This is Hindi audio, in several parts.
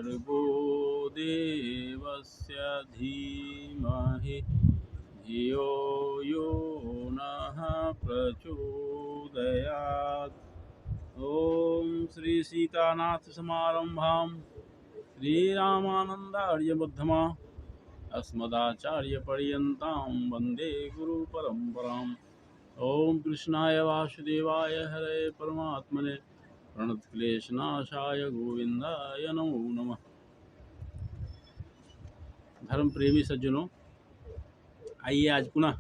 भर्गो देवस्य धीमहि धियो यो नः प्रचोदयात्। ओम श्री सीतानाथ समारंभां श्रीरामानंदार्य अस्मदाचार्यपर्यन्तां वन्दे गुरुपरम्पराम्। ओम कृष्णाय वासुदेवाय हरे परमात्मने प्रणतक्लेशनाशाय गोविंदाय नमो नमः। धर्म प्रेमी सज्जनों, आइए आज पुनः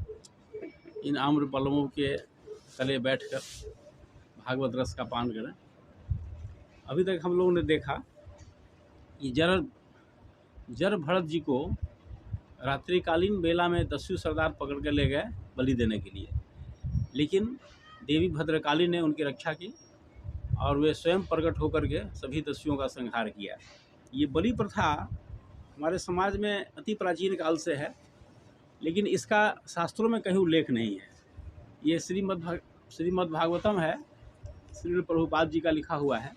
इन आम्र पल्लवों के तले बैठकर भागवत रस का पान करें। अभी तक हम लोगों ने देखा कि जर भरत जी को रात्रिकालीन बेला में दस्यु सरदार पकड़ कर ले गए बलि देने के लिए, लेकिन देवी भद्रकाली ने उनकी रक्षा की और वे स्वयं प्रकट होकर के सभी दस्युओं का संहार किया। ये बलि प्रथा हमारे समाज में अति प्राचीन काल से है, लेकिन इसका शास्त्रों में कहीं उल्लेख नहीं है। ये श्रीमद् भागवतम है, श्री प्रभुपाद जी का लिखा हुआ है।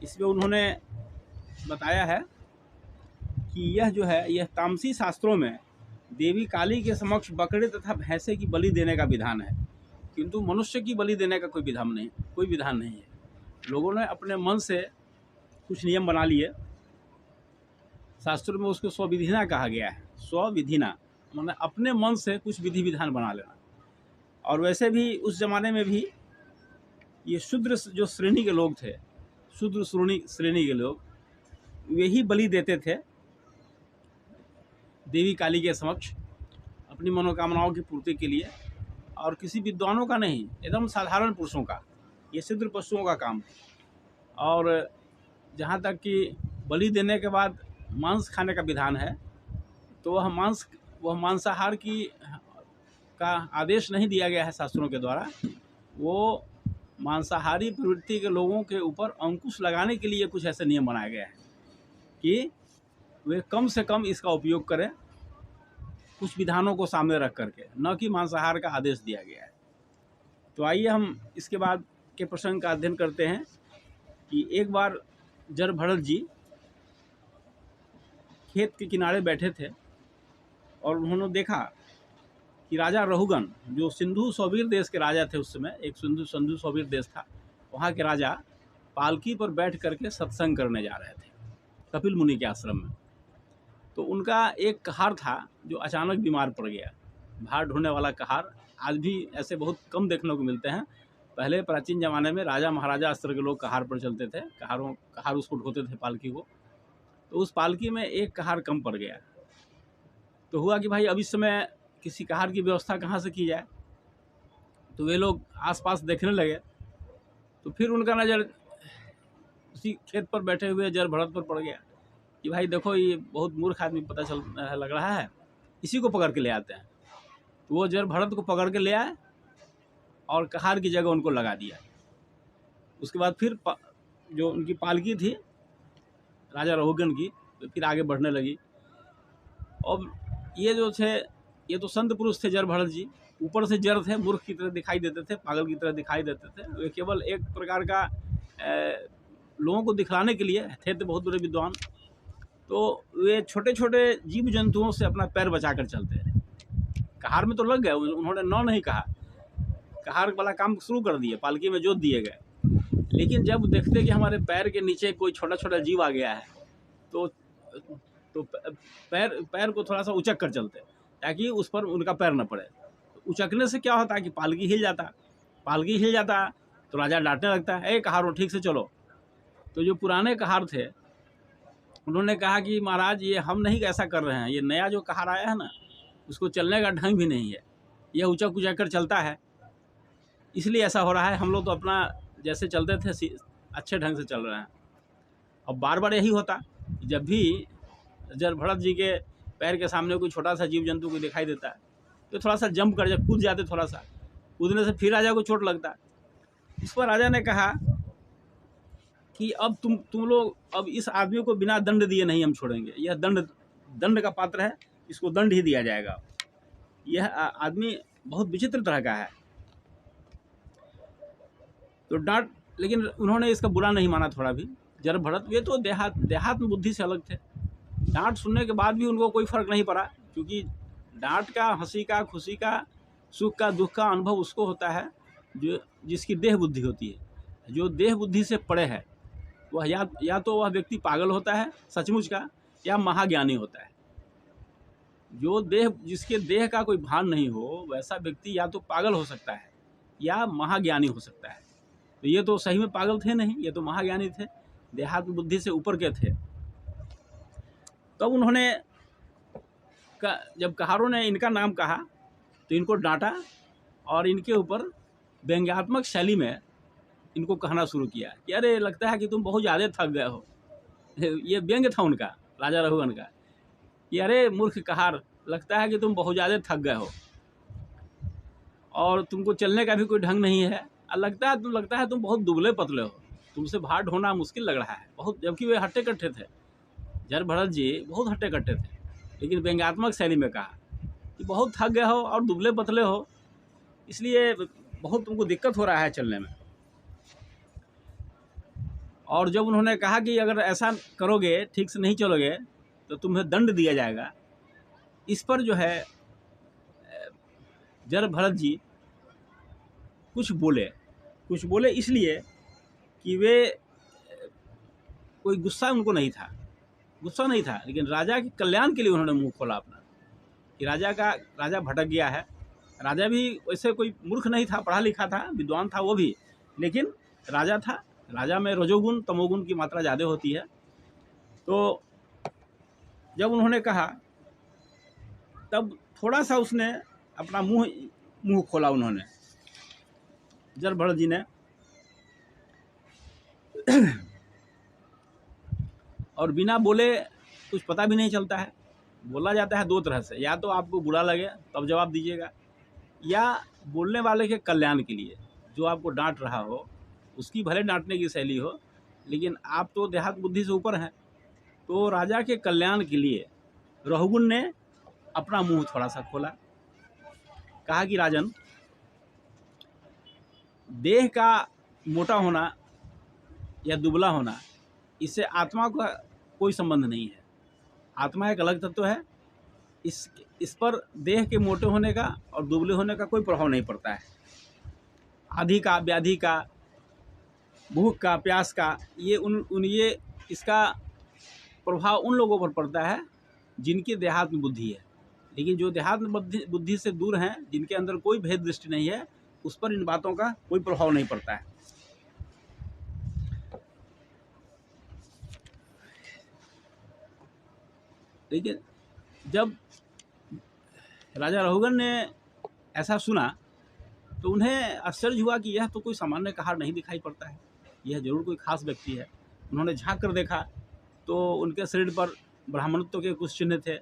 इसमें उन्होंने बताया है कि यह जो है यह तामसी शास्त्रों में देवी काली के समक्ष बकरे तथा भैंसे की बलि देने का विधान है, किंतु मनुष्य की बलि देने का कोई विधान नहीं है। लोगों ने अपने मन से कुछ नियम बना लिए। शास्त्रों में उसको स्वविधिना कहा गया है। स्वविधिना मतलब अपने मन से कुछ विधि विधान बना लेना। और वैसे भी उस जमाने में भी ये शूद्र जो श्रेणी के लोग थे, शूद्र श्रेणी के लोग, वही बलि देते थे देवी काली के समक्ष अपनी मनोकामनाओं की पूर्ति के लिए, और किसी विद्वानों का नहीं, एकदम साधारण पुरुषों का, ये शूद्र पशुओं का काम। और जहाँ तक कि बलि देने के बाद मांस खाने का विधान है, तो वह मांसाहार का आदेश नहीं दिया गया है शास्त्रों के द्वारा। वो मांसाहारी प्रवृत्ति के लोगों के ऊपर अंकुश लगाने के लिए कुछ ऐसे नियम बनाए गए हैं कि वे कम से कम इसका उपयोग करें, कुछ विधानों को सामने रख करके, न कि मांसाहार का आदेश दिया गया है। तो आइए हम इसके बाद के प्रसंग का अध्ययन करते हैं कि एक बार जर भरत जी खेत के किनारे बैठे थे और उन्होंने देखा कि राजा रहुगन, जो सिंधु सौवीर देश के राजा थे, उस समय एक सिंधु सौवीर देश था, वहाँ के राजा पालकी पर बैठ करके सत्संग करने जा रहे थे कपिल मुनि के आश्रम में। तो उनका एक कहार था जो अचानक बीमार पड़ गया। भार ढोने वाला कहार आज भी ऐसे बहुत कम देखने को मिलते हैं। पहले प्राचीन ज़माने में राजा महाराजा स्तर के लोग कहार पर चलते थे, कहार उसको ढोते थे पालकी को। तो उस पालकी में एक कहार कम पड़ गया। तो हुआ कि भाई अब इस समय किसी कहार की व्यवस्था कहाँ से की जाए। तो वे लोग आसपास देखने लगे। तो फिर उनका नज़र उसी खेत पर बैठे हुए जर भरत पर पड़ गया कि भाई देखो, ये बहुत मूर्ख आदमी लग रहा है, इसी को पकड़ के ले आते हैं। तो वो जर भरत को पकड़ के ले आए और कहार की जगह उनको लगा दिया। उसके बाद फिर जो उनकी पालकी थी राजा रहुगन की, तो फिर आगे बढ़ने लगी। और ये जो थे, ये तो संत पुरुष थे जर भरत जी, ऊपर से जर थे, मूर्ख की तरह दिखाई देते थे, पागल की तरह दिखाई देते थे। वे केवल एक प्रकार का लोगों को दिखलाने के लिए थे, तो बहुत बड़े विद्वान। तो वे छोटे छोटे जीव जंतुओं से अपना पैर बचा कर चलते हैं। कहार में तो लग गए, उन्होंने नौ नहीं कहा, कहार वाला काम शुरू कर दिए, पालकी में जोत दिए गए। लेकिन जब देखते कि हमारे पैर के नीचे कोई छोटा छोटा जीव आ गया है, तो पैर को थोड़ा सा उचक कर चलते ताकि उस पर उनका पैर न पड़े। तो उचकने से क्या होता है कि पालकी हिल जाता तो राजा डांटने लगता है, ए कहारों ठीक से चलो। तो जो पुराने कहार थे उन्होंने कहा कि महाराज, ये हम नहीं ऐसा कर रहे हैं, ये नया जो कहार आया है ना, उसको चलने का ढंग भी नहीं है, यह उचक कर चलता है, इसलिए ऐसा हो रहा है। हम लोग तो अपना जैसे चलते थे अच्छे ढंग से चल रहे हैं। अब बार बार यही होता, जब भी जर भरत जी के पैर के सामने कोई छोटा सा जीव जंतु को दिखाई देता है तो थोड़ा सा जंप कर कूद जाते, थोड़ा सा कूदने से फिर राजा को चोट लगता। इस पर राजा ने कहा कि अब तुम लोग अब इस आदमी को बिना दंड दिए नहीं हम छोड़ेंगे, यह दंड का पात्र है, इसको दंड ही दिया जाएगा। यह आदमी बहुत विचित्र तरह का है। तो डांट, लेकिन उन्होंने इसका बुरा नहीं माना थोड़ा भी। जर भरत वे तो देहात में बुद्धि से अलग थे। डांट सुनने के बाद भी उनको कोई फर्क नहीं पड़ा, क्योंकि डांट का, हंसी का, खुशी का, सुख का, दुख का अनुभव उसको होता है जो जिसकी देह बुद्धि होती है। जो देह बुद्धि से परे है वह या तो वह व्यक्ति पागल होता है सचमुच का, या महाज्ञानी होता है। जो जिसके देह का कोई भान नहीं हो वैसा व्यक्ति या तो पागल हो सकता है या महाज्ञानी हो सकता है। तो ये तो सही में पागल थे नहीं, ये तो महाज्ञानी थे, देहात्म बुद्धि से ऊपर के थे। तब उन्होंने जब कहारों ने इनका नाम कहा तो इनको डांटा और इनके ऊपर व्यंग्यात्मक शैली में इनको कहना शुरू किया कि अरे लगता है कि तुम बहुत ज़्यादा थक गए हो। ये व्यंग्य था उनका, राजा रघुगण का, कि अरे मूर्ख कहार, लगता है कि तुम बहुत ज़्यादा थक गए हो और तुमको चलने का भी कोई ढंग नहीं है, और लगता है तुम बहुत दुबले पतले हो, तुमसे भार ढोना मुश्किल लग रहा है बहुत। जबकि वे हट्टे कट्टे थे, जर भरत जी बहुत हट्टे कट्टे थे, लेकिन व्यंग्यात्मक शैली में कहा कि बहुत थक गए हो और दुबले पतले हो, इसलिए बहुत तुमको दिक्कत हो रहा है चलने में। और जब उन्होंने कहा कि अगर ऐसा करोगे, ठीक से नहीं चलोगे, तो तुम्हें दंड दिया जाएगा, इस पर जो है जर भरत जी कुछ बोले इसलिए कि वे कोई गुस्सा उनको नहीं था, लेकिन राजा के कल्याण के लिए उन्होंने मुंह खोला अपना, कि राजा भटक गया है। राजा भी वैसे कोई मूर्ख नहीं था, पढ़ा लिखा था, विद्वान था वो भी, लेकिन राजा था, राजा में रजोगुण तमोगुण की मात्रा ज़्यादा होती है। तो जब उन्होंने कहा तब थोड़ा सा उसने अपना मुंह खोला उन्होंने, जर भरत जी ने, और बिना बोले कुछ पता भी नहीं चलता है। बोला जाता है दो तरह से, या तो आपको बुरा लगे तब जवाब दीजिएगा, या बोलने वाले के कल्याण के लिए, जो आपको डांट रहा हो उसकी भले डांटने की शैली हो, लेकिन आप तो देहात बुद्धि से ऊपर हैं। तो राजा के कल्याण के लिए रघुगुण ने अपना मुंह थोड़ा सा खोला, कहा कि राजन, देह का मोटा होना या दुबला होना, इससे आत्मा का कोई संबंध नहीं है। आत्मा एक अलग तत्व है, इस पर देह के मोटे होने का और दुबले होने का कोई प्रभाव नहीं पड़ता है। आदि का, व्याधि का, भूख का, प्यास का, ये इसका प्रभाव उन लोगों पर पड़ता है जिनकी देहात्म बुद्धि है। लेकिन जो देहात्म बुद्धि से दूर हैं, जिनके अंदर कोई भेद दृष्टि नहीं है, उस पर इन बातों का कोई प्रभाव नहीं पड़ता है। लेकिन जब राजा रघुगण ने ऐसा सुना तो उन्हें आश्चर्य हुआ कि यह तो कोई सामान्य कहार नहीं दिखाई पड़ता है, यह जरूर कोई खास व्यक्ति है। उन्होंने झांक कर देखा तो उनके शरीर पर ब्राह्मणत्व के कुछ चिन्ह थे,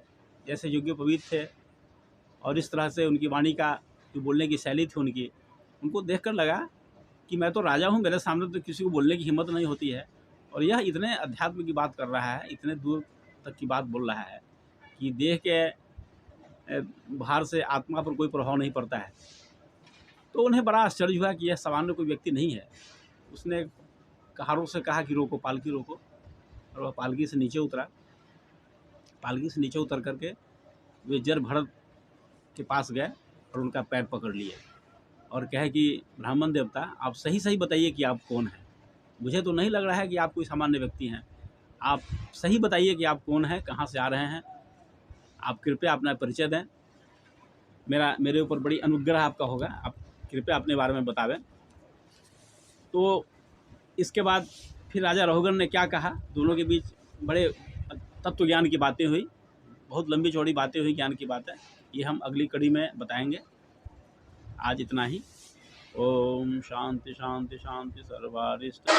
जैसे यज्ञोपवीत थे, और इस तरह से उनकी वाणी का जो बोलने की शैली थी उनको देखकर लगा कि मैं तो राजा हूँ, मेरे सामने तो किसी को बोलने की हिम्मत नहीं होती है, और यह इतने अध्यात्म की बात कर रहा है, इतने दूर तक की बात बोल रहा है कि देह के भार से आत्मा पर कोई प्रभाव नहीं पड़ता है। तो उन्हें बड़ा आश्चर्य हुआ कि यह सामान्य कोई व्यक्ति नहीं है। उसने कहारों से कहा कि रोको, पालकी रोको, और वह पालकी से नीचे उतरा। पालकी से नीचे उतर करके वे जर भरत के पास गए और उनका पैर पकड़ लिए और कहे कि ब्राह्मण देवता, आप सही बताइए कि आप कौन हैं। मुझे तो नहीं लग रहा है कि आप कोई सामान्य व्यक्ति हैं, आप सही बताइए कि आप कौन हैं, कहाँ से आ रहे हैं, आप कृपया अपना परिचय दें, मेरे ऊपर बड़ी अनुग्रह आपका होगा, आप कृपया अपने बारे में बतावें। तो इसके बाद फिर राजा रघुगण ने क्या कहा, दोनों के बीच बड़े तत्व ज्ञान की बातें हुई, बहुत लंबी चौड़ी बातें हुई, ज्ञान की बातें, ये हम अगली कड़ी में बताएंगे। आज इतना ही। ओम शांति शांति शांति सर्वारिष्ट।